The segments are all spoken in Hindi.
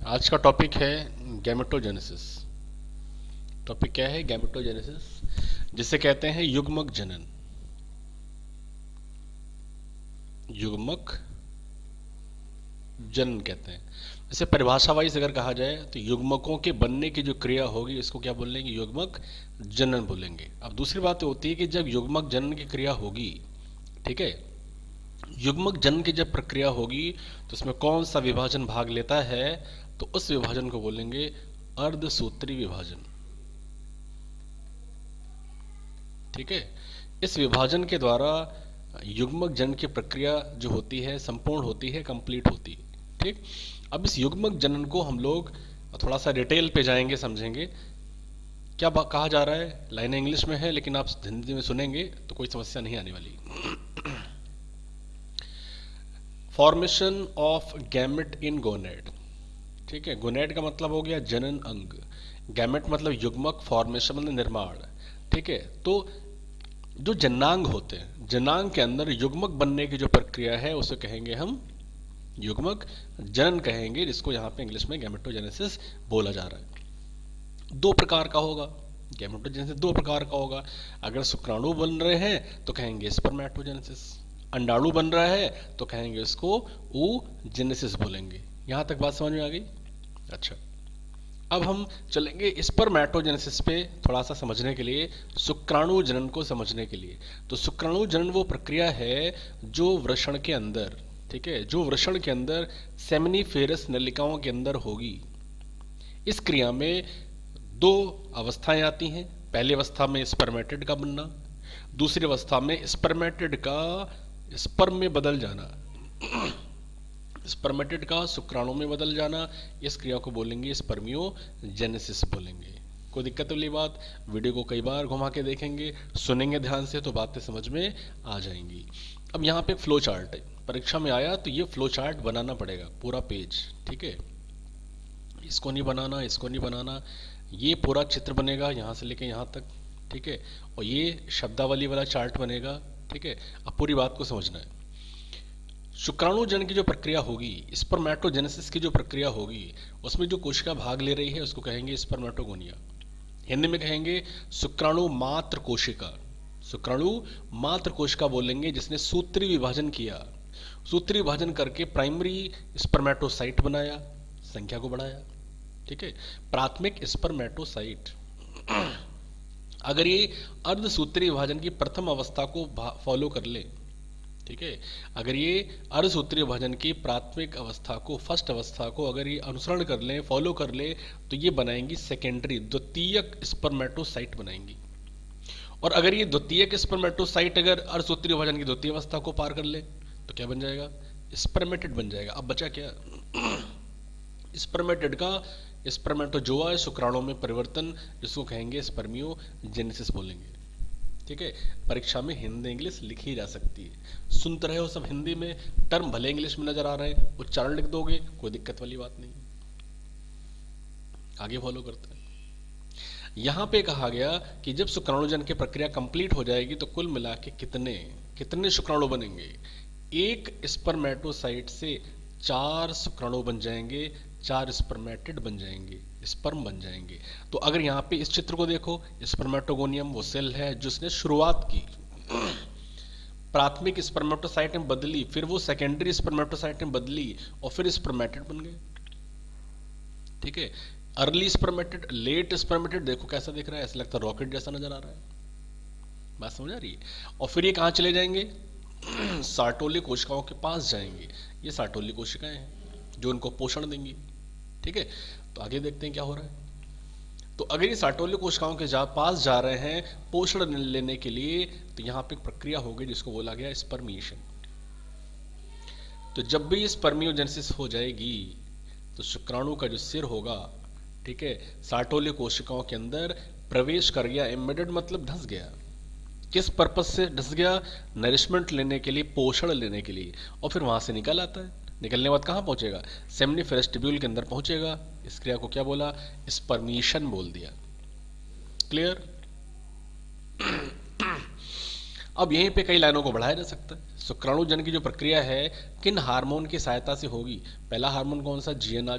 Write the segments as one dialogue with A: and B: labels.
A: आज का टॉपिक है गैमेटोजेनेसिस। टॉपिक क्या है? गैमेटोजेनेसिस, जिसे कहते हैं युग्मक जनन। युग्मक जनन कहते हैं। जैसे परिभाषा वाइज अगर कहा जाए तो युग्मकों के बनने की जो क्रिया होगी इसको क्या बोलेंगे? युग्मक जनन बोलेंगे। अब दूसरी बात होती है कि जब युग्मक जनन की क्रिया होगी, ठीक है, युग्मक जनन की जब प्रक्रिया होगी तो उसमें कौन सा विभाजन भाग लेता है? तो उस विभाजन को बोलेंगे अर्धसूत्री विभाजन। ठीक है, इस विभाजन के द्वारा युग्मक जनन की प्रक्रिया जो होती है संपूर्ण होती है, कंप्लीट होती है। ठीक, अब इस युग्मक जनन को हम लोग थोड़ा सा डिटेल पे जाएंगे, समझेंगे क्या कहा जा रहा है। लाइनें इंग्लिश में है लेकिन आप हिंदी में सुनेंगे तो कोई समस्या नहीं आने वाली। Formation of gamete in gonad. ठीक है, गोनेड का मतलब हो गया जनन अंग, गैमेट मतलब युग्मक, फॉर्मेशन मतलब निर्माण। ठीक है, तो जो जनांग होते हैं, जनांग के अंदर युग्मक बनने की जो प्रक्रिया है उसे कहेंगे हम युग्मक जनन कहेंगे, जिसको यहाँ पे इंग्लिश में गैमेटोजेनेसिस बोला जा रहा है। दो प्रकार का होगा गैमेटोजेनेसिस, दो प्रकार का होगा। अगर शुक्राणु बन रहे हैं तो कहेंगे स्पर्मेटोजेनेसिस, अंडाणु बन रहा है तो कहेंगे इसको oogenesis बोलेंगे। यहाँ तक बात समझ में आ गई? अच्छा, अब हम चलेंगे स्पर्मेटोजेनेसिस पे थोड़ा सा समझने के लिए, शुक्राणु जनन को समझने के लिए। तो शुक्राणु जनन वो प्रक्रिया है जो वृषण के अंदर, ठीक है, जो वृषण के अंदर सेमिनिफेरस नलिकाओं के अंदर होगी। इस क्रिया में दो अवस्थाएं आती हैं। पहली अवस्था में स्पर्मेटिड का बनना, दूसरी अवस्था में स्पर्मेटिड का स्पर्म में बदल जाना, स्पर्मेटिड का शुक्राणु में बदल जाना। इस क्रिया को बोलेंगे स्पर्मियोजेनेसिस बोलेंगे। कोई दिक्कत वाली बात? वीडियो को कई बार घुमा के देखेंगे, सुनेंगे ध्यान से तो बातें समझ में आ जाएंगी। अब यहाँ पे फ्लो चार्ट है, परीक्षा में आया तो ये फ्लो चार्ट बनाना पड़ेगा, पूरा पेज। ठीक है, इसको नहीं बनाना, इसको नहीं बनाना, ये पूरा चित्र बनेगा यहाँ से लेके यहाँ तक। ठीक है, और ये शब्दावली वाला चार्ट बनेगा। ठीक है, अब पूरी बात को समझना है। शुक्राणु जनन की जो प्रक्रिया होगी, स्पर्मेटोजेनेसिस की जो प्रक्रिया होगी, उसमें जो कोशिका भाग ले रही है उसको कहेंगे स्पर्मेटोगोनिया। हिंदी में कहेंगे शुक्राणु मात्र कोशिका। शुक्राणु मात्र कोशिका बोलेंगे जिसने सूत्री विभाजन किया, सूत्री विभाजन करके प्राइमरी स्पर्मेटोसाइट बनाया, संख्या को बढ़ाया। ठीक है, प्राथमिक स्पर्मेटोसाइट। अगर ये अर्धसूत्री विभाजन की प्रथम अवस्था को फॉलो कर ले, ठीक है, अगर ये अर्धसूत्रीय विभाजन की प्राथमिक अवस्था को, फर्स्ट अवस्था को अगर ये अनुसरण कर लें, फॉलो कर लें, तो ये बनाएंगी सेकेंडरी, द्वितीयक स्पर्मेटोसाइट बनाएंगी। और अगर ये द्वितीयक स्पर्मेटोसाइट अगर अर्धसूत्रीय विभाजन की द्वितीय अवस्था को पार कर ले तो क्या बन जाएगा? स्पर्मेटिड बन जाएगा। अब बचा क्या? स्पर्मेटिड का स्पर्मेटोजोआ, शुक्राणु में परिवर्तन, जिसको कहेंगे स्पर्मियोजेनेसिस बोलेंगे। ठीक है, परीक्षा में हिंदी इंग्लिश लिखी जा सकती है। सुनते रहे हो सब हिंदी में, टर्म भले इंग्लिश में नजर आ रहे हैं, उच्चारण लिख दोगे, कोई दिक्कत वाली बात नहीं। आगे फॉलो करते हैं। यहां पे कहा गया कि जब शुक्राणुजन की प्रक्रिया कंप्लीट हो जाएगी तो कुल मिला के कितने कितने शुक्राणु बनेंगे? एक स्पर्मेटोसाइट से 4 शुक्राणु बन जाएंगे, 4 स्पर्मेटिड बन जाएंगे, स्पर्म बन जाएंगे। तो अगर यहाँ पे इस चित्र को देखो, स्पर्मेटोगोनियम वो सेल है जिसने शुरुआत की, प्राथमिक स्पर्मेटोसाइट में बदली, फिर वो सेकेंडरी स्पर्मेटोसाइट में बदली और फिर स्पर्मेटिड बन गए। ठीक है, अर्ली स्पर्मेटिड, लेट स्पर्मेटिड, देखो कैसा दिख रहा है, ऐसा लगता है रॉकेट जैसा नजर आ रहा है। बात समझ आ रही है? और फिर ये कहाँ चले जाएंगे? सार्टोली कोशिकाओं के पास जाएंगे। ये सार्टोली कोशिकाएं हैं जो उनको पोषण देंगी। ठीक है, तो आगे देखते हैं क्या हो रहा है। तो अगर ये सार्टोली कोशिकाओं के पास जा रहे हैं पोषण लेने के लिए, तो यहाँ पे एक प्रक्रिया होगी जिसको बोला गया स्पर्मिएशन। तो जब भी स्पर्मियोजेनेसिस हो जाएगी तो शुक्राणु का जो सिर होगा, ठीक है, सार्टोली कोशिकाओं के अंदर प्रवेश कर गया। एम्बेडेड मतलब धंस गया। किस पर्पज से धंस गया? नरिशमेंट लेने के लिए, पोषण लेने के लिए। और फिर वहां से निकल आता है। निकलने के बाद कहाँ पहुंचेगा? सेमिनिफेरस ट्यूब्यूल के अंदर पहुंचेगा। इस क्रिया को क्या बोला? स्पर्मिएशन बोल दिया। क्लियर? अब यहीं पे कई लाइनों को बढ़ाया जा सकता है। शुक्राणु जन की जो प्रक्रिया है किन हार्मोन की सहायता से होगी? पहला हार्मोन कौन सा? जीएनआर,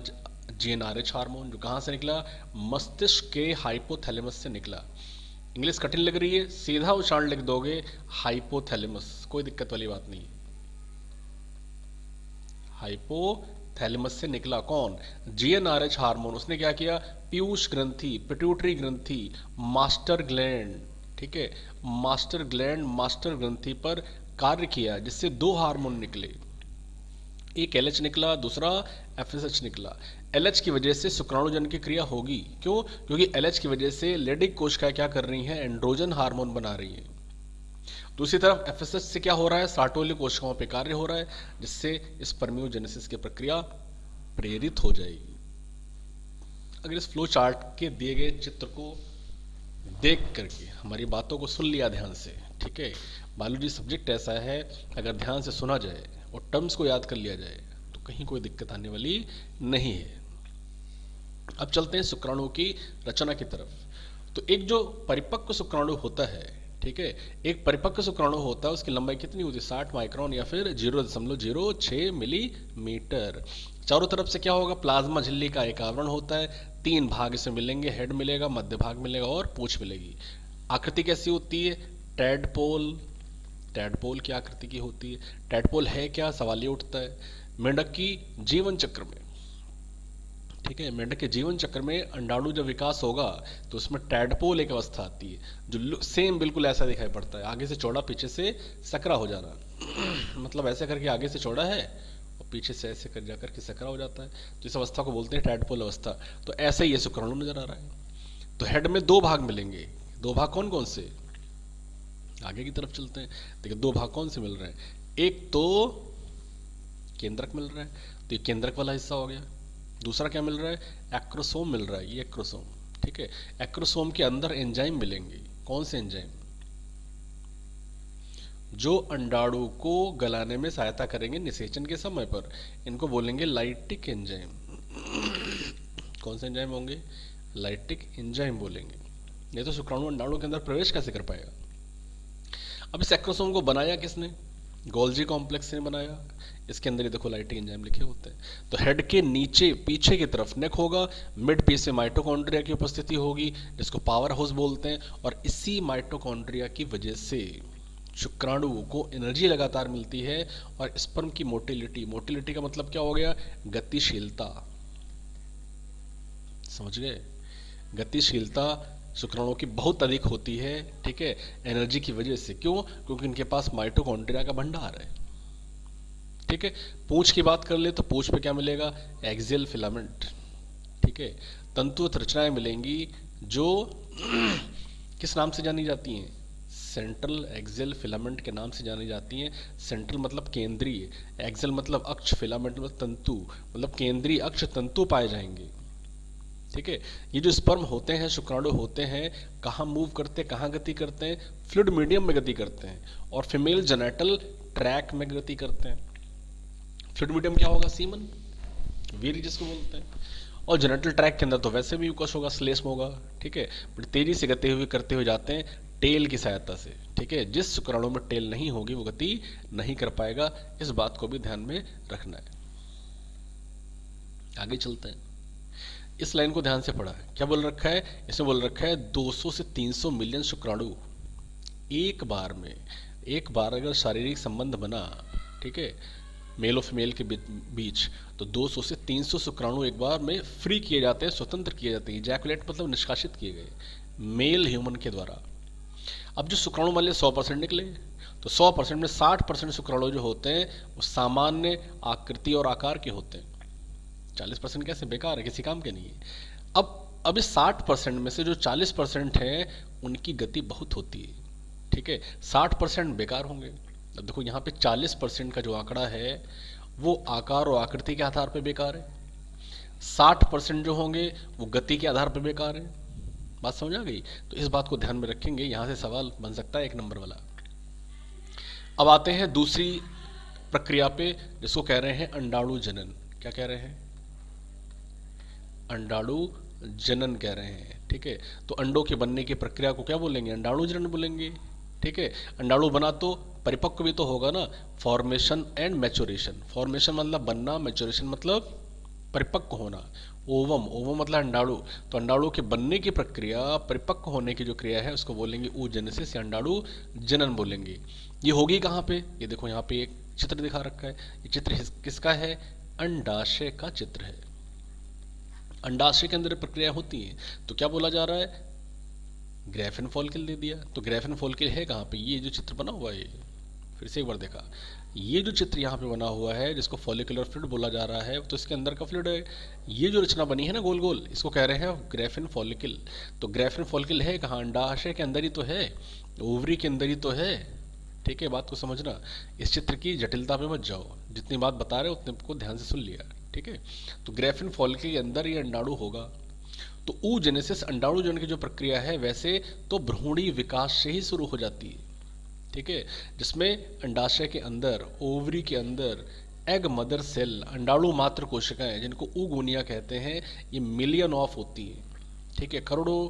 A: जीएनआरएच हार्मोन, जो कहाँ से निकला, मस्तिष्क के हाइपोथैलेमस से निकला। इंग्लिश कठिन लग रही है, सीधा उच्चारण लिख दोगे हाइपोथैलेमस, कोई दिक्कत वाली बात नहीं। हाइपोथैलेमस से निकला कौन, जीएनआरएच हार्मोन। उसने क्या किया, पीयूष ग्रंथि, पिट्यूटरी ग्रंथि, मास्टर ग्लैंड, ठीक है, मास्टर ग्लैंड, मास्टर ग्रंथि पर कार्य किया, जिससे दो हार्मोन निकले, एक एलएच निकला, दूसरा एफएसएच निकला। एलएच की वजह से शुक्राणुजन की क्रिया होगी, क्यों, क्योंकि एलएच की वजह से लेडिक कोशिका क्या कर रही है, एंड्रोजन हार्मोन बना रही है। दूसरी तरफ एफएसएच से क्या हो रहा है, सार्टोली कोशिकाओं पे कार्य हो रहा है, जिससे स्पर्मियोजेनेसिस की प्रक्रिया प्रेरित हो जाएगी। अगर इस फ्लो चार्ट के दिए गए चित्र को देख करके हमारी बातों को सुन लिया ध्यान से, ठीक है, बायोलॉजी सब्जेक्ट ऐसा है, अगर ध्यान से सुना जाए और टर्म्स को याद कर लिया जाए तो कहीं कोई दिक्कत आने वाली नहीं है। अब चलते हैं शुक्राणु की रचना की तरफ। तो एक जो परिपक्व शुक्राणु होता है, ठीक है, एक परिपक्व शुक्राणु होता है, उसकी लंबाई कितनी होती है, 60 माइक्रोन या फिर 0.06 मिलीमीटर। चारों तरफ से क्या होगा, प्लाज्मा झिल्ली का एक आवरण होता है, 3 भाग इसमें मिलेंगे, हेड मिलेगा, मध्य भाग मिलेगा और पूंछ मिलेगी। आकृति कैसी होती है, टैडपोल, टैडपोल की आकृति की होती है। टैडपोल है क्या, सवाल ये उठता है। मेंढक की जीवन चक्र में, ठीक है, मेंढक के जीवन चक्र में अंडाणु जब विकास होगा तो उसमें टैडपोल एक अवस्था आती है, जो सेम बिल्कुल ऐसा दिखाई पड़ता है, आगे से चौड़ा पीछे से सकरा हो जाना मतलब ऐसे करके आगे से चौड़ा है और पीछे से ऐसे कर जाकर के सकरा हो जाता है, तो इस अवस्था को बोलते हैं टैडपोल अवस्था। तो ऐसे ही ये शुक्राणु नजर आ रहा है। तो हेड में 2 भाग मिलेंगे, 2 भाग कौन कौन से, आगे की तरफ चलते हैं। देखिए 2 भाग कौन से मिल रहे हैं, एक तो केंद्रक मिल रहा है, तो ये केंद्रक वाला हिस्सा हो गया। दूसरा क्या मिल रहा है, एक्रोसोम मिल रहा है, ये एक्रोसोम, ठीक है। एक्रोसोम के अंदर एंजाइम मिलेंगे, कौन से एंजाइम, जो अंडाणु को गलाने में सहायता करेंगे निषेचन के समय पर, इनको बोलेंगे लाइटिक एंजाइम। कौन से एंजाइम होंगे, लाइटिक एंजाइम बोलेंगे। नहीं तो शुक्राणु अंडाणु के अंदर प्रवेश कैसे कर पाएगा। अब इस एक्रोसोम को बनाया किसने, गोल्जी कॉम्प्लेक्स ने बनाया। इसके अंदर ये देखो लाइटिक एंजाइम लिखे होते हैं। तो हेड के नीचे पीछे की तरफ नेक होगा, मिड पीस में माइटोकॉन्ड्रिया की उपस्थिति होगी, जिसको पावर हाउस बोलते हैं, और इसी माइटोकॉन्ड्रिया की वजह से शुक्राणु को एनर्जी लगातार मिलती है। और स्पर्म की मोटिलिटी, मोटिलिटी का मतलब क्या हो गया, गतिशीलता, समझ गए, गतिशीलता शुक्राणुओं की बहुत अधिक होती है, ठीक है, एनर्जी की वजह से। क्यों, क्योंकि इनके पास माइटोकॉन्ड्रिया का भंडार है, ठीक है। पूंछ की बात कर ले तो पूंछ पे क्या मिलेगा, एक्सियल फिलामेंट, ठीक है। तंतुवत रचनाएं मिलेंगी जो किस नाम से जानी जाती हैं, सेंट्रल एक्सियल फिलामेंट के नाम से जानी जाती हैं। सेंट्रल मतलब केंद्रीय, एक्सियल मतलब अक्ष, फिलामेंट मतलब तंतु, मतलब केंद्रीय अक्ष तंतु पाए जाएंगे, ठीक है। ये जो स्पर्म होते हैं, शुक्राणु होते हैं, कहाँ मूव करते हैं, कहाँ गति करते हैं, फ्लूइड मीडियम में गति करते हैं, और फीमेल जेनेटल ट्रैक में गति करते हैं। फ्लूइड मीडियम क्या होगा, सीमन, वीर्य जिसको बोलते हैं, और जेनेटल ट्रैक के अंदर तो वैसे भी यूकस होगा, श्लेष्म होगा, ठीक है। बट तेजी से गति हुए करते हुए जाते हैं टेल की सहायता से, ठीक है। जिस शुक्राणु में टेल नहीं होगी वो गति नहीं कर पाएगा, इस बात को भी ध्यान में रखना है। आगे चलते हैं, इस लाइन को ध्यान से पढ़ा है, क्या बोल रखा है, इसमें बोल रखा है 200 से 300 मिलियन शुक्राणु एक बार में, एक बार अगर शारीरिक संबंध बना, ठीक है, मेल और फीमेल के बीच, तो 200 से 300 शुक्राणु एक बार में फ्री किए जाते हैं, स्वतंत्र किए जाते हैं, इजैकुलेट मतलब निष्कासित किए गए मेल ह्यूमन के द्वारा। अब जो शुक्राणु मान लिया 100% निकले, तो 100% में 60% शुक्राणु जो होते हैं वो सामान्य आकृति और आकार के होते हैं, 40% कैसे बेकार है, किसी काम के नहीं है। अब इस 60% में से जो 40% है उनकी गति बहुत होती है, ठीक है, 60% बेकार होंगे। अब देखो यहाँ पे 40% का जो आंकड़ा है वो आकार और आकृति के आधार पर बेकार है, 60% जो होंगे वो गति के आधार पर बेकार है। बात समझ आ गई, तो इस बात को ध्यान में रखेंगे, यहाँ से सवाल बन सकता है 1 नंबर वाला। अब आते हैं दूसरी प्रक्रिया पे, जिसको कह रहे हैं अंडाणु जनन। क्या कह रहे हैं, अंडाणु जनन कह रहे हैं, ठीक है। तो अंडों के बनने की प्रक्रिया को क्या बोलेंगे, अंडाणु जनन बोलेंगे, ठीक है। अंडाणु बना तो परिपक्व भी तो होगा ना, फॉर्मेशन एंड मैच्योरेशन। फॉर्मेशन मतलब बनना, मैच्योरेशन मतलब परिपक्व होना। ओवम, ओवम मतलब अंडाणु। तो अंडाणु के बनने की प्रक्रिया, परिपक्व होने की जो क्रिया है उसको बोलेंगे oogenesis या अंडाणु जनन बोलेंगे। ये होगी कहाँ पे? ये देखो यहाँ पे एक चित्र दिखा रखा है। ये चित्र किसका है? अंडाशय का चित्र है। अंडाशय के अंदर प्रक्रिया होती है। तो क्या बोला जा रहा है? ग्रेफिन फॉलिकल दे दिया। तो ग्रेफिन फॉलिकल है कहाँ पे? ये जो चित्र बना हुआ है, ये फिर से एक बार देखा, ये जो चित्र यहाँ पे बना हुआ है जिसको फॉलिकुलर फ्लूइड बोला जा रहा है, तो इसके अंदर का फ्लूइड है। ये जो रचना बनी है ना गोल गोल, इसको कह रहे हैं ग्रेफिन फॉलिकल। तो ग्रेफिन फॉलिकल है कहाँ? अंडाशय के अंदर ही तो है, ओवरी के अंदर ही तो है। ठीक है, बात को समझना। इस चित्र की जटिलता पे मत जाओ, जितनी बात बता रहे हो उतने को ध्यान से सुन लिया। ठीक है, तो ग्रेफिन फॉलिकल के अंदर ये अंडाणु होगा। तो oogenesis अंडाणु जनन की जो प्रक्रिया है वैसे तो भ्रूणी विकास से ही शुरू हो जाती है। ठीक है, जिसमें अंडाशय के अंदर, ओवरी के अंदर एग मदर सेल, अंडाणु मात्र कोशिकाएं जिनको oogonia कहते हैं, ये मिलियन ऑफ होती हैं। ठीक है, करोड़ों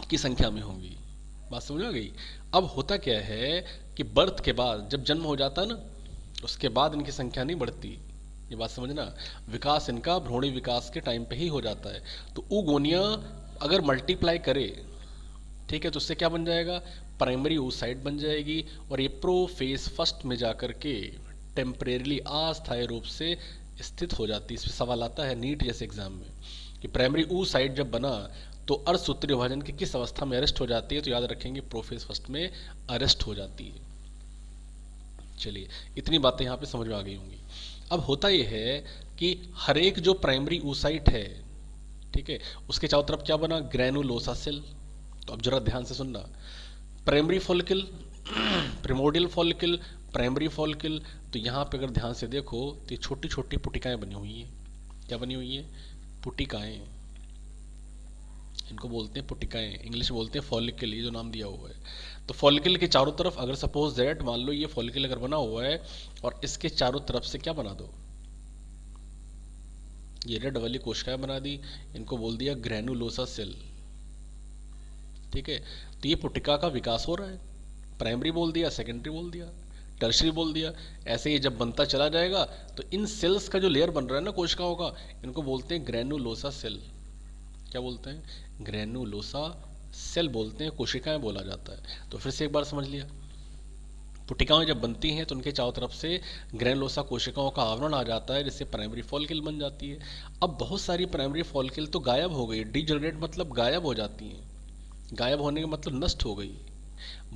A: की संख्या में होंगी। बात समझ आ गई? अब होता क्या है कि बर्थ के बाद जब जन्म हो जाता है ना, उसके बाद इनकी संख्या नहीं बढ़ती। ये बात समझना, विकास इनका भ्रूणी विकास के टाइम पे ही हो जाता है। तो oogonia अगर मल्टीप्लाई करे, ठीक है, तो उससे क्या बन जाएगा? प्राइमरी oocyte बन जाएगी और ये प्रोफेज फर्स्ट में जाकर के टेम्परेरली अस्थायी रूप से स्थित हो जाती है। इस पर सवाल आता है नीट जैसे एग्जाम में कि प्राइमरी oocyte जब बना तो अर्धसूत्री विभाजन की किस अवस्था में अरेस्ट हो जाती है? तो याद रखेंगे प्रोफेज फर्स्ट में अरेस्ट हो जाती है। चलिए, इतनी बातें यहाँ पे समझ में आ गई होंगी। अब होता यह है कि हर एक जो प्राइमरी oocyte है, ठीक है, उसके चारों तरफ क्या बना? Granulosa cell. तो अब जरा ध्यान से सुनना, primary follicle, primordial follicle, primary follicle. तो यहाँ पे अगर ध्यान से देखो तो ये छोटी छोटी पुटिकाएं बनी हुई हैं। क्या बनी हुई है? पुटिकाएं। इनको बोलते हैं पुटिकाएं, इंग्लिश में बोलते हैं फॉलिकल, ये जो नाम दिया हुआ है। तो फॉलिकल के चारों तरफ अगर सपोज दैट मान लो ये फॉलिकल अगर बना हुआ है और इसके चारों तरफ से क्या बना दो? ये रेड वाली कोशिकाएं बना दी, इनको बोल दिया ग्रेनुलोसा सेल। ठीक है, तो ये पुटिका का विकास हो रहा है। प्राइमरी बोल दिया, सेकेंडरी बोल दिया, टर्शरी बोल दिया। ऐसे ही जब बनता चला जाएगा तो इन सेल्स का जो लेयर बन रहा है ना कोशिकाओं का, इनको बोलते हैं ग्रेनुलोसा सेल। क्या बोलते हैं? ग्रेनुलोसा सेल बोलते हैं, कोशिकाएं बोला जाता है। तो फिर से एक बार समझ लिया, पुटिकाएं जब बनती हैं तो उनके चारों तरफ से ग्रेनुलोसा कोशिकाओं का आवरण आ जाता है, जिससे प्राइमरी फॉलिकल बन जाती है। अब बहुत सारी प्राइमरी फॉलिकल तो गायब हो गई, डीजनरेट मतलब गायब हो जाती हैं। गायब होने का मतलब नष्ट हो गई।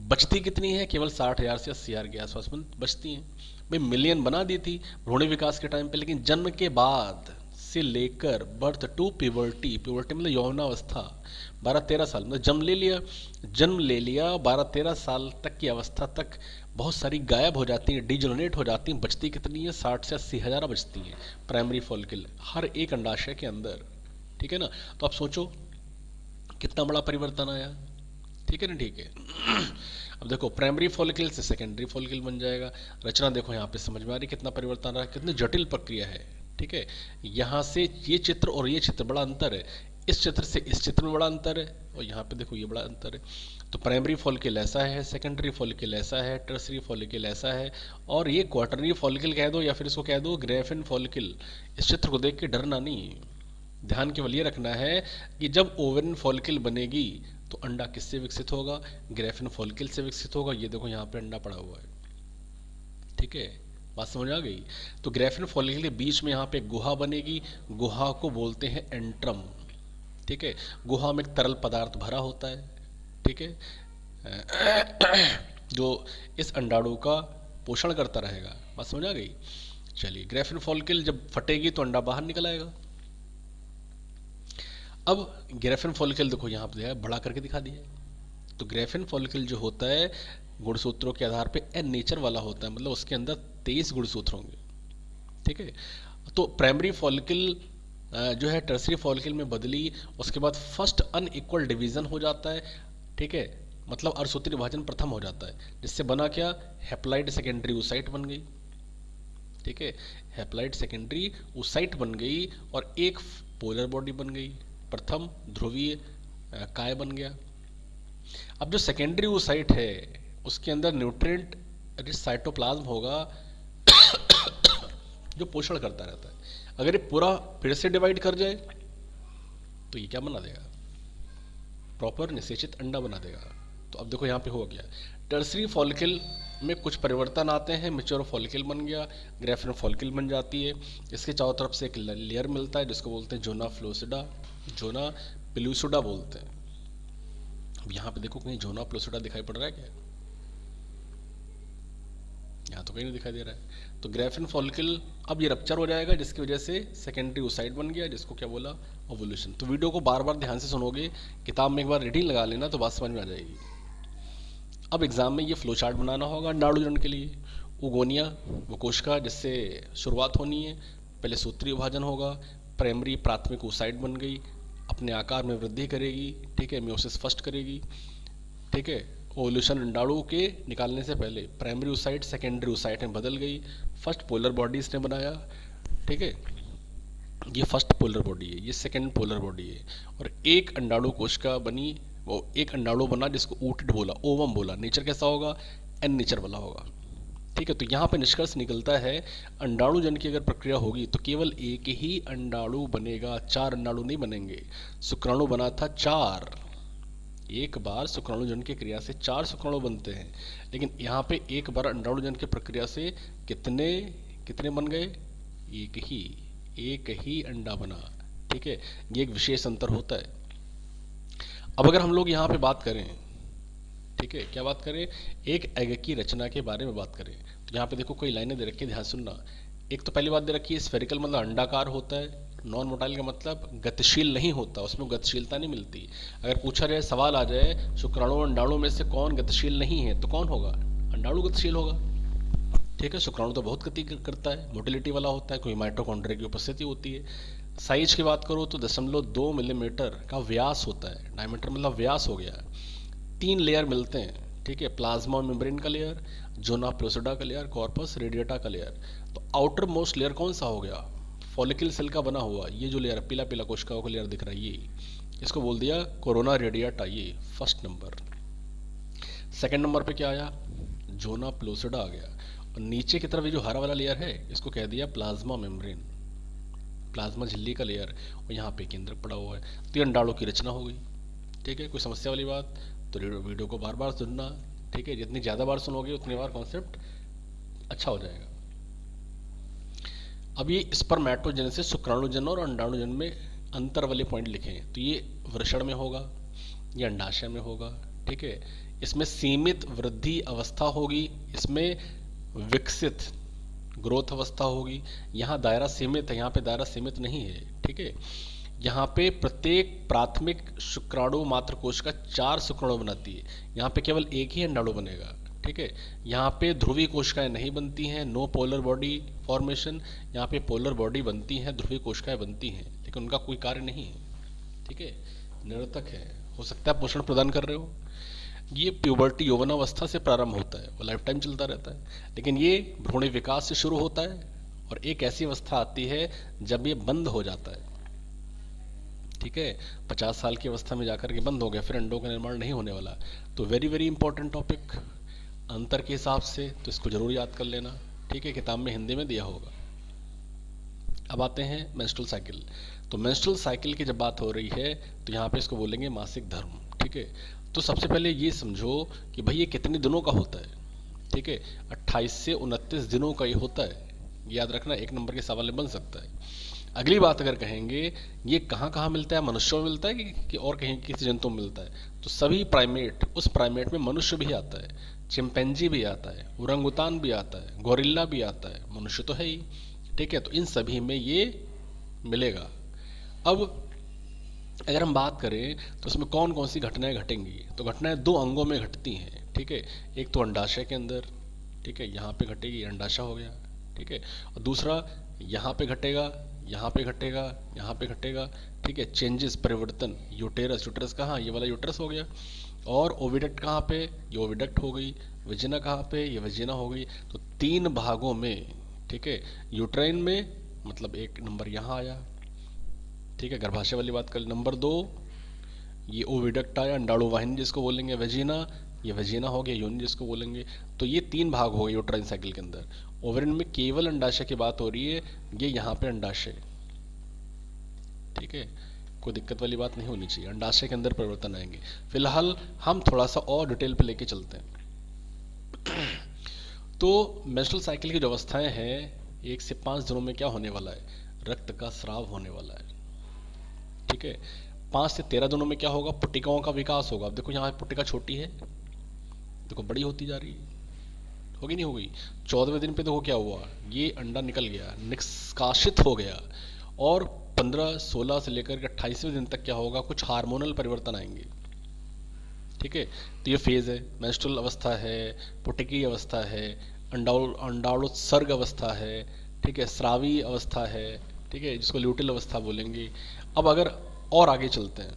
A: बचती कितनी है? केवल 60,000 से 80,000 के आसपास में बचती हैं। भाई मिलियन बना दी थी भ्रूण विकास के टाइम पे, लेकिन जन्म के बाद से लेकर बर्थ टू प्यूबर्टी, प्यूबर्टी मतलब यौवनावस्था, 12-13 साल मतलब जन्म ले लिया 12-13 साल तक की अवस्था तक बहुत सारी गायब हो जाती हैं, डिजनरेट हो जाती हैं। बचती कितनी है? 60 से 80 हज़ार बचती हैं प्राइमरी फॉलिकल हर एक अंडाशय के अंदर। ठीक है ना? तो आप सोचो कितना बड़ा परिवर्तन आया। ठीक है ना? ठीक है। अब देखो प्राइमरी फॉलिकल से सेकेंडरी फॉलिकल बन जाएगा। रचना देखो यहाँ पे समझ में आ रही कितना परिवर्तन आ रहा है, कितनी जटिल प्रक्रिया है। ठीक है, यहाँ से ये चित्र और ये चित्र बड़ा अंतर है, इस चित्र से इस चित्र में बड़ा अंतर है, और यहाँ पे देखो ये बड़ा अंतर है। तो प्राइमरी फॉलिकल ऐसा है, सेकेंडरी फॉलिकल ऐसा है, टर्सरी फॉलिकल ऐसा है, और ये क्वार्टरनरी फॉलिकल कह दो या फिर इसको कह दो ग्रेफिन फॉलिकल। इस चित्र को देख के डरना नहीं, ध्यान केवल ये रखना है कि जब ओवेरिन फॉलिकल बनेगी तो अंडा किससे विकसित होगा? ग्रेफिन फॉलिकल से विकसित होगा। ये देखो यहाँ पे अंडा पड़ा हुआ है। ठीक है, बात समझ आ गई? तो ग्रेफिन फॉलिकल के बीच में यहाँ पे गुहा बनेगी, गुहा को बोलते हैं एंट्रम। ठीक है, गुहा में एक तरल पदार्थ भरा होता है। ठीक है, जो इस अंडाणु का पोषण करता रहेगा। बात समझ आ गई? चलिए, ग्रेफिन फॉलिकल जब फटेगी तो अंडा बाहर निकल आएगा। अब ग्रेफिन फॉलिकल देखो यहाँ पे बड़ा करके दिखा दिया है। तो ग्रेफिन फॉलिकल जो होता है गुणसूत्रों के आधार पे एन नेचर वाला होता है, मतलब उसके अंदर 23 गुणसूत्र होंगे। ठीक है, तो प्राइमरी फॉलिकल जो है टर्सरी फॉलिकल में बदली, उसके बाद फर्स्ट अनइक्वल डिवीजन हो जाता है। ठीक है, मतलब अर्धसूत्री विभाजन प्रथम हो जाता है, जिससे बना क्या? हैप्लॉइड सेकेंडरी oocyte बन गई। ठीक है, हैप्लॉइड सेकेंडरी oocyte बन गई और एक पोलर बॉडी बन गई, प्रथम ध्रुवीय काय बन गया। अब जो सेकेंडरी oocyte है उसके अंदर न्यूट्रिएंट रिच साइटोप्लाज्म होगा जो पोषण करता रहता है। अगर ये पूरा फिर से डिवाइड कर जाए तो ये क्या बना देगा, प्रॉपर निषेचित अंडा बना देगा। तो अब देखो यहाँ पे हो गया, टर्सरी फॉलिकल में कुछ परिवर्तन आते हैं, मेच्योर फॉलिकल बन गया, ग्रेफिन फॉलिकल बन जाती है। इसके चारों तरफ से एक लेयर मिलता है जिसको बोलते हैं जोना फ्लोसिडा, जोना पेलुसिडा बोलते हैं। अब यहाँ पे देखो कहीं जोना पेलुसिडा दिखाई पड़ रहा है क्या, यहाँ तो कहीं नहीं दिखाई दे रहा है। तो ग्रेफिन फॉलिकल अब ये रप्चर हो जाएगा जिसकी वजह से सेकेंडरी ओसाइट बन गया जिसको क्या बोला, ओवुलेशन। तो वीडियो को बार बार ध्यान से सुनोगे, किताब में एक बार रीडिंग लगा लेना तो बात समझ में आ जाएगी। अब एग्जाम में ये फ्लो चार्ट बनाना होगा अंडाणुजन के लिए। उगोनिया वो कोशिका जिससे शुरुआत होनी है, पहले सूत्रीय विभाजन होगा, प्राइमरी प्राथमिक ओसाइट बन गई, अपने आकार में वृद्धि करेगी, ठीक है, म्योसिस फर्स्ट करेगी, ठीक है। ओवुलेशन अंडाणु के निकालने से पहले प्राइमरी ओसाइट सेकेंडरी ओसाइट में बदल गई, फर्स्ट पोलर बॉडी इसने बनाया, ठीक है, ये फर्स्ट पोलर बॉडी है, ये सेकेंड पोलर बॉडी है, और एक अंडाणु कोशिका बनी, वो एक अंडाणु बना जिसको ऊटिड बोला, ओवम बोला। नेचर कैसा होगा, एन नेचर वाला होगा, ठीक है। तो यहाँ पे निष्कर्ष निकलता है अंडाणुजन की अगर प्रक्रिया होगी तो केवल एक ही अंडाणु बनेगा, 4 अंडाणु नहीं बनेंगे। शुक्राणु बना था 4, एक बार शुक्राणुजन की क्रिया से 4 शुक्राणु बनते हैं, लेकिन यहाँ पे एक बार अंडाणुजन की प्रक्रिया से कितने कितने बन गए, एक ही अंडा बना, ठीक है। ये एक विशेष अंतर होता है। अब अगर हम लोग यहाँ पे बात करें, ठीक है, क्या बात करें, एक एग की रचना के बारे में बात करें, तो यहाँ पे देखो कोई लाइनें दे रखी है, ध्यान सुनना। एक तो पहली बात दे रखी है स्फेरिकल मतलब अंडाकार होता है, नॉन मोटाइल का मतलब गतिशील नहीं होता, उसमें गतिशीलता नहीं मिलती। अगर पूछा जाए, सवाल आ जाए शुक्राणु और अंडाणु में से कौन गतिशील नहीं है, तो कौन होगा, अंडाणु गतिशील होगा, ठीक है। शुक्राणु तो बहुत गति करता है, मोटिलिटी वाला होता है, कोई माइटोकॉन्ड्रिया की उपस्थिति होती है। साइज की बात करो तो 0.2 मिलीमीटर का व्यास होता है, डायमीटर मतलब व्यास हो गया। 3 लेयर मिलते हैं, ठीक है, प्लाज्मा मेम्ब्रेन का लेयर, जोना पेलुसिडा का लेयर, कॉर्पस रेडिएटा का लेयर। तो आउटर मोस्ट लेयर कौन सा हो गया, फॉलिकल सेल का बना हुआ ये जो लेयर पीला पीला कोशिकाओं का लेयर दिख रहा है, ये इसको बोल दिया कोरोना रेडिएटा, ये फर्स्ट नंबर। सेकंड नंबर पे क्या आया, जोना पेलुसिडा आ गया, और नीचे की तरफ ये जो हरा वाला लेयर है इसको कह दिया प्लाज्मा मेम्ब्रेन, प्लाज्मा झिल्ली का लेयर, और यहाँ पे केंद्र पड़ा हुआ है। तो अंडाणु की रचना हो गई, ठीक है। कोई समस्या वाली बात तो वीडियो को बार बार सुनना, ठीक है, जितनी ज़्यादा बार सुनोगे उतनी बार कॉन्सेप्ट अच्छा हो जाएगा। अब ये स्पर्मेटोजेनेसिस शुक्राणुजन और अंडाणुजन में अंतर वाले पॉइंट लिखे हैं, तो ये वृषण में होगा, ये अंडाशय में होगा, ठीक है। इसमें सीमित वृद्धि अवस्था होगी, इसमें विकसित ग्रोथ अवस्था होगी। यहाँ दायरा सीमित है, यहाँ पे दायरा सीमित नहीं है, ठीक है। यहाँ पे प्रत्येक प्राथमिक शुक्राणु मात्र कोशिका 4 शुक्राणु बनाती है, यहाँ पे केवल एक ही अंडाणु बनेगा, ठीक है। यहाँ पे ध्रुवीय कोशिकाएं नहीं बनती हैं, नो पोलर बॉडी फॉर्मेशन। यहाँ पे पोलर बॉडी बनती हैं, ध्रुवीय कोशिकाएं बनती हैं, लेकिन उनका कोई कार्य नहीं है, ठीक है, निरर्थक है। हो सकता है पोषण प्रदान कर रहे हो। ये प्यूबर्टी यौवनावस्था से प्रारंभ होता है, वो लाइफ टाइम चलता रहता है, लेकिन ये भ्रूण विकास से शुरू होता है और एक ऐसी अवस्था आती है जब ये बंद हो जाता है, ठीक है। 50 साल की अवस्था में जाकर के बंद हो गया, फिर अंडों का निर्माण नहीं होने वाला। तो वेरी वेरी इंपॉर्टेंट टॉपिक अंतर के हिसाब से, तो इसको जरूर याद कर लेना, ठीक है, किताब में हिंदी में दिया होगा। अब आते हैं मेंस्ट्रुअल साइकिल। तो मेंस्ट्रुअल साइकिल की जब बात हो रही है तो यहाँ पे इसको बोलेंगे मासिक धर्म, ठीक है। तो सबसे पहले ये समझो कि भाई ये कितने दिनों का होता है, ठीक है, 28 से 29 दिनों का ये होता है, याद रखना, 1 नंबर के सवाल में बन सकता है। अगली बात अगर कहेंगे ये कहाँ कहाँ मिलता है, मनुष्यों में मिलता है कि और कहीं किसी जंतु में मिलता है, तो सभी प्राइमेट, उस प्राइमेट में मनुष्य भी आता है, चिंपैंजी भी आता है, ओरंगुतान भी आता है, गोरिल्ला भी आता है, मनुष्य तो है ही, ठीक है। तो इन सभी में ये मिलेगा। अब अगर हम बात करें तो उसमें कौन कौन सी घटनाएं घटेंगी, तो घटनाएं 2 अंगों में घटती हैं, ठीक है। एक तो अंडाशय के अंदर, ठीक है, यहाँ पे घटेगी, अंडाशय हो गया, ठीक है, और दूसरा यहाँ पे घटेगा, यहाँ पे घटेगा, यहाँ पे घटेगा, ठीक है, चेंजेस, परिवर्तन, यूटेरस, यूटेरस कहाँ, ये वाला यूटेरस हो गया, और ओविडक्ट कहाँ पे, ये ओविडक्ट हो गई, वेजिना कहाँ पे, ये वेजिना हो गई। तो 3 भागों में, ठीक है, यूट्राइन में मतलब 1 नंबर यहाँ आया, ठीक है, गर्भाशय वाली बात कर। नंबर 2 ये ओविडक्ट आया, अंडाणु वाहिनी जिसको बोलेंगे वेजिना, ये वजीना हो गया, योनि जिसको बोलेंगे। तो ये 3 भाग हो गए यूट्राइन साइकिल के अंदर। ओवरिन में केवल अंडाशय की बात हो रही है, ये यहाँ पे अंडाशय, ठीक है, कोई दिक्कत वाली बात नहीं होनी चाहिए, अंडाशय के अंदर परिवर्तन आएंगे। फिलहाल हम थोड़ा सा और डिटेल पे लेके चलते हैं। तो मेंस्ट्रुअल साइकिल की जो अवस्थाएं हैं, 1 से 5 दिनों में क्या होने वाला है, रक्त का स्राव होने वाला है, ठीक है। 5 से 13 दिनों में क्या होगा, पुट्टिकाओं का विकास होगा। अब देखो यहाँ पुट्टिका छोटी है, देखो बड़ी होती जा रही है, होगी नहीं हो गई। 14वें दिन पे देखो क्या हुआ, ये अंडा निकल गया, निष्कासित हो गया। और 15, 16 से लेकर के 28वें दिन तक क्या होगा, कुछ हार्मोनल परिवर्तन आएंगे, ठीक है। तो ये फेज है, मेंस्ट्रुअल अवस्था है, पुटिकी अवस्था है, अंडाणुत्सर्ग अवस्था है, ठीक है, स्रावी अवस्था है, ठीक है, जिसको ल्यूटिल अवस्था बोलेंगे। अब अगर और आगे चलते हैं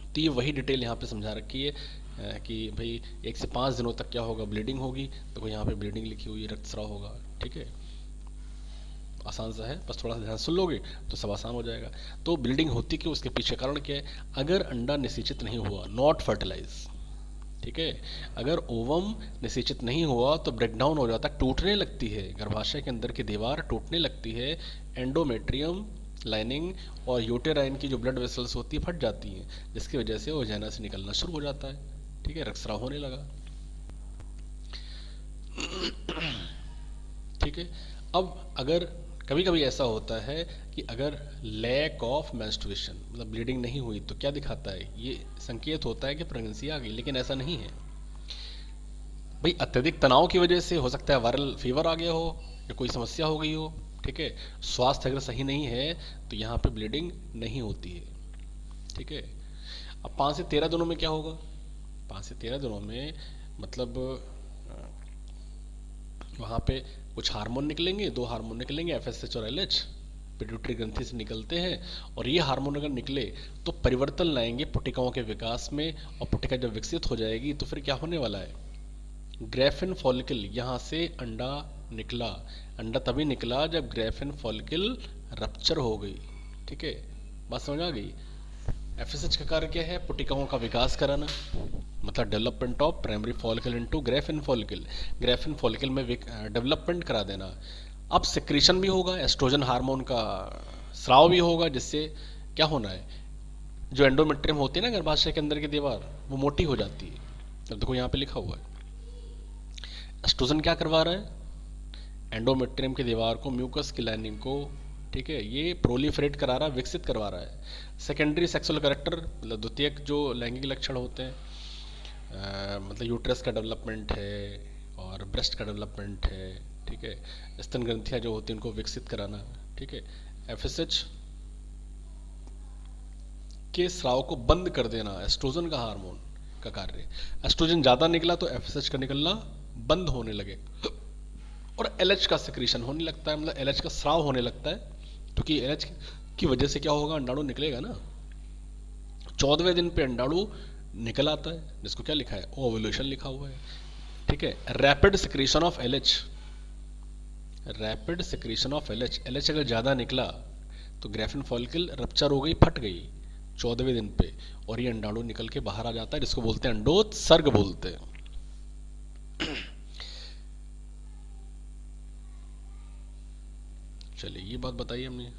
A: तो ये वही डिटेल यहाँ पे समझा रखी है कि भाई 1 से 5 दिनों तक क्या होगा, ब्लीडिंग होगी। देखो यहाँ पे ब्लीडिंग लिखी हुई है, रक्तस्राव होगा, ठीक है, आसान सा है, बस थोड़ा सा ध्यान सुन लोगे तो सब आसान हो जाएगा। तो ब्लीडिंग होती क्यों, उसके पीछे कारण क्या है, अगर अंडा निषेचित नहीं हुआ, नॉट फर्टिलाइज, ठीक है, अगर ओवम निषेचित नहीं हुआ तो ब्रेकडाउन हो जाता है, टूटने लगती है, गर्भाशय के अंदर की दीवार टूटने लगती है, एंडोमेट्रियम लाइनिंग और यूटेराइन की जो ब्लड वेसल्स होती है फट जाती हैं, जिसकी वजह से वजाइना से निकलना शुरू हो जाता है, ठीक है, रक्तस्राव होने लगा, ठीक है। अब अगर कभी कभी ऐसा होता है कि अगर लैक ऑफ मेंस्ट्रुएशन, मतलब ब्लीडिंग नहीं हुई, तो क्या दिखाता है, ये संकेत होता है कि प्रेगनेंसी आ गई, लेकिन ऐसा नहीं है भाई। अत्यधिक तनाव की वजह से हो सकता है वायरल फीवर आ गया हो या कोई समस्या हो गई हो, ठीक है, स्वास्थ्य अगर सही नहीं है तो यहाँ पे ब्लीडिंग नहीं होती है, ठीक है। अब 5 से 13 दिनों में क्या होगा, 5 से 13 दिनों में मतलब वहाँ पे कुछ हार्मोन निकलेंगे, 2 हार्मोन निकलेंगे, एफएसएच और एलएच, पिट्यूटरी ग्रंथि से निकलते हैं। और ये हार्मोन अगर निकले तो परिवर्तन लाएंगे पुट्टिकाओं के विकास में, और पुट्टिका जब विकसित हो जाएगी तो फिर क्या होने वाला है, ग्रेफिन फॉलिकल, यहाँ से अंडा निकला, अंडा तभी निकला जब ग्रेफिन फॉलिकल रप्चर हो गई, ठीक है, बात समझ आ गई। एफएसएच का कार्य क्या है, पुट्टिकाओं का विकास कराना, मतलब development of primary follicle into Graafian follicle, Graafian follicle में डेवलपमेंट करा देना। अब सिक्रीशन भी होगा, एस्ट्रोजन हार्मोन का स्राव भी होगा, जिससे क्या होना है, जो एंडोमेट्रियम होती है ना गर्भाशय के अंदर की दीवार, वो मोटी हो जाती है। अब देखो यहाँ पे लिखा हुआ है, एस्ट्रोजन क्या करवा रहा है, एंडोमेट्रियम की दीवार को, म्यूकस की लाइनिंग को, ठीक है, ये प्रोलिफरेट करा रहा है, विकसित करवा रहा है। सेकेंडरी सेक्सुअल कैरेक्टर, मतलब द्वितीयक जो लैंगिक लक्षण होते हैं, मतलब यूट्रस का डेवलपमेंट है और ब्रेस्ट का डेवलपमेंट है, ठीक है, स्तन ग्रंथियाँ जो होती हैं उनको विकसित कराना, ठीक है। एफएसएच के स्राव को बंद कर देना, एस्ट्रोजन का हार्मोन का कार्य। एस्ट्रोजन ज़्यादा निकला तो एफएसएच का निकलना बंद होने लगे और एलएच का सिक्रीशन होने लगता है, मतलब एलएच का स्राव होने लगता है, क्योंकि एलएच की वजह से क्या होगा, अंडाणु निकलेगा ना। 14वें दिन पे अंडाणु निकल आता है, जिसको क्या लिखा है, ओवुलेशन लिखा हुआ है, ठीक है। Rapid secretion of LH, rapid secretion of LH, LH अगर ज़्यादा निकला तो ग्रेफिन फॉलिकल रप्चर हो गई, फट गई 14वें दिन पे, और ये अंडाणु निकल के बाहर आ जाता है, जिसको बोलते हैं अंडोत्सर्ग बोलते हैं। चलिए ये बात बताइए हमने।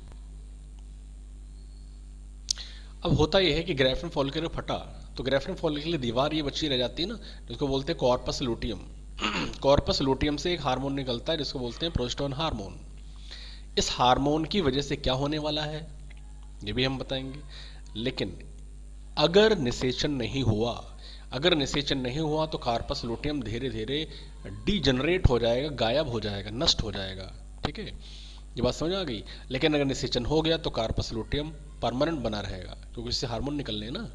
A: अब होता यह है कि ग्रेफिन फॉलिकल फटा तो ग्रेफिन फॉलिकल की दीवार ये बची रह जाती है ना, जिसको बोलते हैं कॉर्पस लूटियम। कॉर्पस लूटियम से एक हार्मोन निकलता है जिसको बोलते हैं प्रोजेस्टेरोन हार्मोन। इस हार्मोन की वजह से क्या होने वाला है ये भी हम बताएंगे। लेकिन अगर निषेचन नहीं हुआ, अगर निषेचन नहीं हुआ तो कार्पस लूटियम धीरे धीरे डीजनरेट हो जाएगा, गायब हो जाएगा, नष्ट हो जाएगा, ठीक है, ये बात समझ आ गई। लेकिन अगर निषेचन हो गया तो कार्पस लूटियम परमानेंट बना रहेगा, क्योंकि इससे हार्मोन निकलने हैं ना,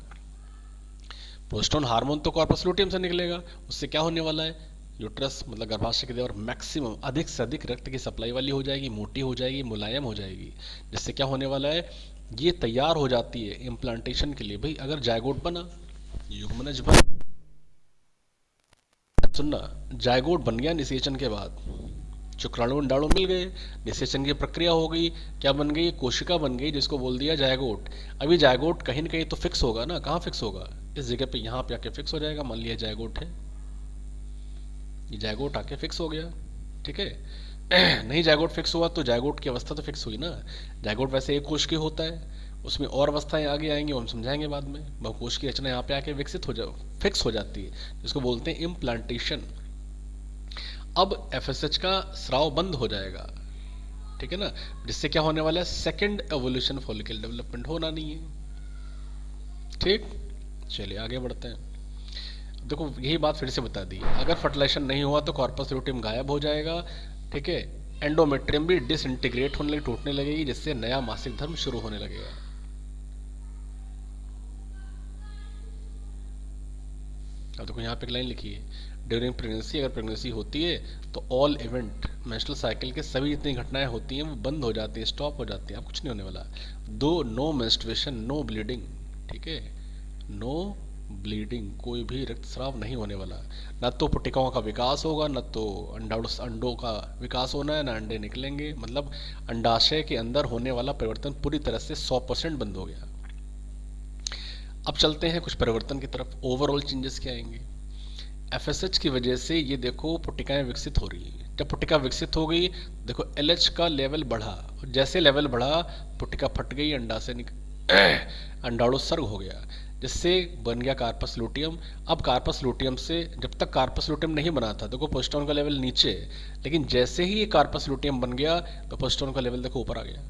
A: प्रोजेस्टेरोन हार्मोन तो कार्पस लूटियम से निकलेगा। उससे क्या होने वाला है, यूट्रस मतलब गर्भाशय की दीवार मैक्सिमम अधिक से अधिक रक्त की सप्लाई वाली हो जाएगी, मोटी हो जाएगी, मुलायम हो जाएगी, जिससे क्या होने वाला है, ये तैयार हो जाती है इम्प्लांटेशन के लिए। भाई अगर जायगोट बना, युग्मनज बना, सुनना, जायगोट बन गया निषेचन के बाद, शुक्राणु अंडाणु मिल गए, निषेचन की प्रक्रिया हो गई, क्या बन गई, कोशिका बन गई, जिसको बोल दिया जायगोट। अभी जायगोट कहीं ना कहीं तो फिक्स होगा ना, कहाँ फिक्स होगा, इस जगह पे यहाँ पे आके फिक्स हो जाएगा। मान लिया जायगोट है, ये जायगोट आके फिक्स हो गया, ठीक है। नहीं जायगोट फिक्स हुआ तो जायगोट की अवस्था तो फिक्स हुई ना। जायगोट वैसे एक कोश की होता है, उसमें और अवस्थाएं आगे आएंगी, वो हम समझाएंगे बाद में। बहुकोश की रचना यहाँ पे आके विकसित हो जा फिक्स हो जाती है, जिसको बोलते हैं इम्प्लांटेशन। अब एफएसएच का स्राव बंद हो जाएगा, ठीक है ना, जिससे क्या होने वाला है, सेकंड एवोल्यूशन फॉलिकल डेवलपमेंट होना नहीं है। ठीक, चलिए आगे बढ़ते हैं। देखो यही बात फिर से बता दी, अगर फर्टिलाइजेशन नहीं हुआ तो कॉर्पस ल्यूटियम गायब हो जाएगा, ठीक है। एंडोमेट्रियम भी डिसइंटीग्रेट होने लगे, टूटने लगेगी, जिससे नया मासिक धर्म शुरू होने लगेगा। अब देखो यहाँ पे एक लाइन लिखी है, ड्यूरिंग प्रेगनेंसी, अगर प्रेगनेंसी होती है तो ऑल इवेंट मेंस्ट्रुअल साइकिल के सभी जितनी घटनाएं होती हैं वो बंद हो जाती हैं, स्टॉप हो जाती हैं, अब कुछ नहीं होने वाला। दो नो मेंस्ट्रुएशन नो ब्लीडिंग, ठीक है, नो ब्लीडिंग, कोई भी रक्तस्राव नहीं होने वाला। ना तो पुटिकाओं का विकास होगा, ना तो अंडों का विकास होना है, ना अंडे निकलेंगे। मतलब अंडाशय के अंदर होने वाला परिवर्तन पूरी तरह से 100% बंद हो गया। अब चलते हैं कुछ परिवर्तन की तरफ। ओवरऑल चेंजेस क्या आएंगे एफएसएच की वजह से? ये देखो पुटिकाएं विकसित हो रही है। जब पुटिका विकसित हो गई, देखो एलएच का लेवल बढ़ा, जैसे लेवल बढ़ा पुटिका फट गई, अंडा से अंडाणुसर्ग हो गया, जिससे बन गया कार्पस लूटियम। अब कार्पस लूटियम से, जब तक कार्पस लूटियम नहीं बना था, देखो पोस्टोन का लेवल नीचे है, लेकिन जैसे ही ये कार्पस लूटियम बन गया तो पोस्टोन का लेवल देखो ऊपर आ गया।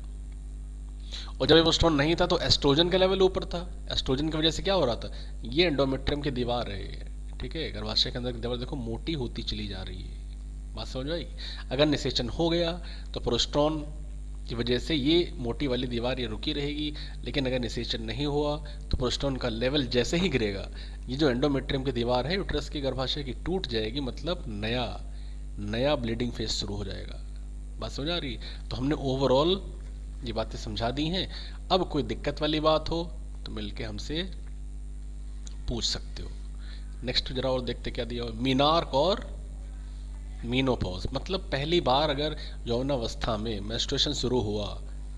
A: और जब एस्ट्रोजन नहीं था तो एस्ट्रोजन का लेवल ऊपर था। एस्ट्रोजन की वजह से क्या हो रहा था, ये एंडोमेट्रियम की दीवार है, ठीक है, गर्भाशय के अंदर की दीवार देखो मोटी होती चली जा रही है। बात समझ आई? अगर निषेचन हो गया तो प्रोस्ट्रॉन की वजह से ये मोटी वाली दीवार ये रुकी रहेगी, लेकिन अगर निषेचन नहीं हुआ तो प्रोस्ट्रॉन का लेवल जैसे ही गिरेगा, ये जो एंडोमेट्रियम की दीवार है यूट्रस की गर्भाशय की टूट जाएगी, मतलब नया ब्लीडिंग फेज शुरू हो जाएगा। बात समझ आ रही? तो हमने ओवरऑल ये बातें समझा दी हैं। अब कोई दिक्कत वाली बात हो तो मिलके हमसे पूछ सकते हो। नेक्स्ट जरा और देखते क्या दिया। मीनार्क और मीनोपॉज, मतलब पहली बार अगर यौनावस्था में मेंस्ट्रुएशन शुरू हुआ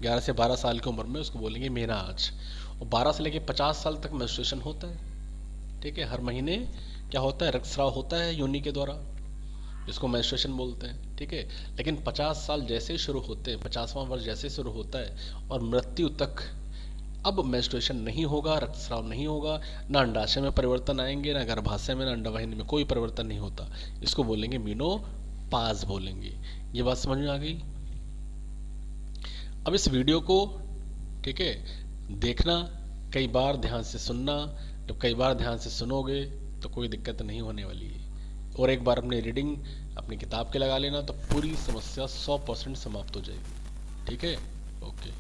A: 11 से 12 साल की उम्र में, उसको बोलेंगे मेनाज। और 12 से लेकर 50 साल तक मेंस्ट्रुएशन होता है, ठीक है, हर महीने क्या होता है, रक्तस्राव होता है योनि के द्वारा, जिसको मेंस्ट्रुएशन बोलते हैं, ठीक है। लेकिन 50 साल जैसे ही शुरू होते हैं, 50वां वर्ष जैसे शुरू होता है और मृत्यु तक अब मेंस्ट्रुएशन नहीं होगा, रक्तस्राव नहीं होगा, ना अंडाशय में परिवर्तन आएंगे, ना गर्भाशय में, ना अंडवाहिनी में कोई परिवर्तन नहीं होता, इसको बोलेंगे मीनोपाज बोलेंगे। ये बात समझ में आ गई? अब इस वीडियो को, ठीक है, देखना, कई बार ध्यान से सुनना। जब कई बार ध्यान से सुनोगे तो कोई दिक्कत नहीं होने वाली है। और एक बार अपनी रीडिंग अपनी किताब के लगा लेना तो पूरी समस्या 100% समाप्त हो जाएगी, ठीक है। ओके।